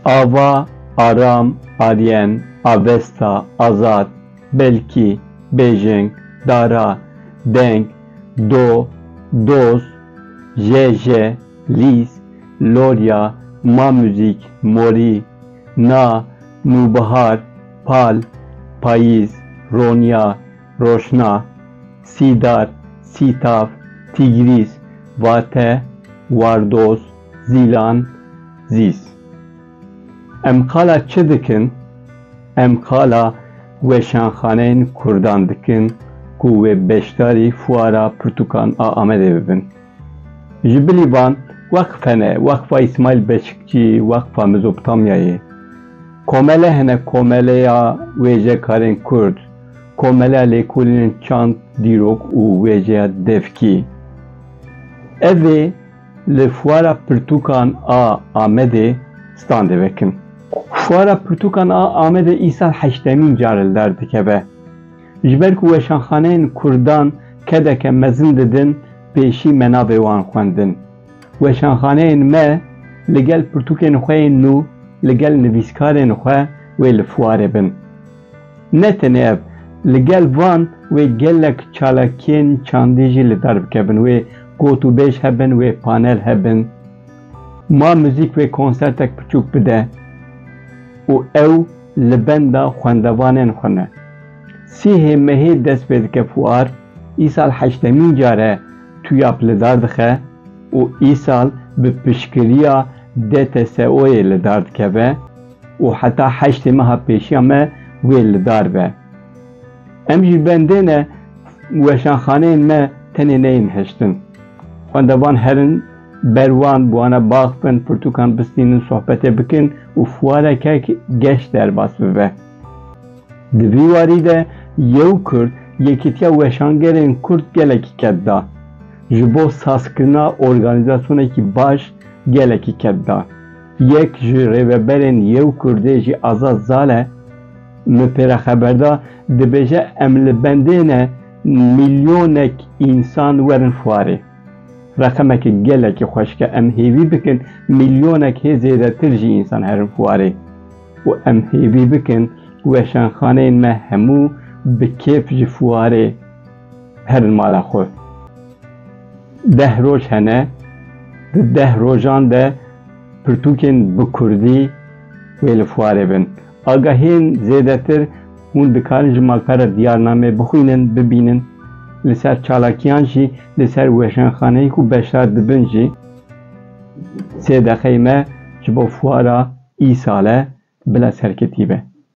Ava, Aram, Aryen, Avesta, Azad, Belki, Bejeng, Dara, Deng, Do, Doz, Jeje, Lis, Lorya, Ma Müzik, Mori, Na, Nubahar, Pal, Payiz, Ronya, Roşna, Sidar, Sitaf, Tigris, Vate, Vardoz, Zilan, Ziz. Em kala çi dikin? Em kala weşanxaneyên Kurdan dikin ku wê beşdarî fuara Pirtûkan a Amedê bibin. Ji bilî van Waqfene, Waqfa İsmail Beşikçî, Waqfa Mezopotamyayê. Komele hene komeleya wêjekarên Kurd, komeleya lêkolînên çand, dîrok û wêjeya devkî. Ev ê li fuara Pirtûkan a Amedê standê vekin. Fuara Pirtûkan a Amedê îsal heştemîn car li dar dikeve. Ji ber ku weşanxaneyên Kurdan kedeke mezin didin pêşî me navê wan xwendin. Weşanxaneyên me li gel pirtûkên xwe yên nû li gel nivîskarên xwe wê li fuarê bin. Ne tenê ev, li gel van wê gelek çalakiyên çandî jî li dar bikevin, wê gotûbêj hebin, wê panel hebin. Ma müzik wê konsertek piçûk bide û ew li benda xwendevanên xwe ne. Sîhê mehê dest pê dike fuar, îsal heştemîn car e tuyap li dar dixe û îsal bi piştgiriya DTSOyê li dar dikeve û heta heştê meha pêşiya me wê li dar be. Em jî bendêne weşanxaneyên me tenê neyên heştin. Xwendevan herin berwan wana bax bin, pirtûkan bistînin, sohbetê bikin û fuarekek geş derbas bibe. Di vî warî de yew Kurd yekîtiya weşangerên Kurd gelekî ket da. Ji bo sazkirina organîzasyonekî baş gelekî ket da. Yek ji rêveberên Yew Kurdê jî Azad Zale mi pêre xeber da dibêje em li bendêne milyonek însan werin fuarê. Reqemekî gelekî xweşik e, em hêvî bikin milyonek hê zêdetir jî însan herin fuarê û em hêvî bikin weşanxaneyên me hemû bi kêf ji fuarê herin mala xwe. 10 roj hene, di 10 rojan de pirtûkên bi Kurdî wê li fuarê bin. Agahiyên zêdetir hûn dikarin ji malpera diyarnamê bixwînin, bibînin. Li ser çalakiyan jî li ser weşanxaneyê ku beşdar dibin jî sê deqeyê me ji bo fuara îsale bila serketî be.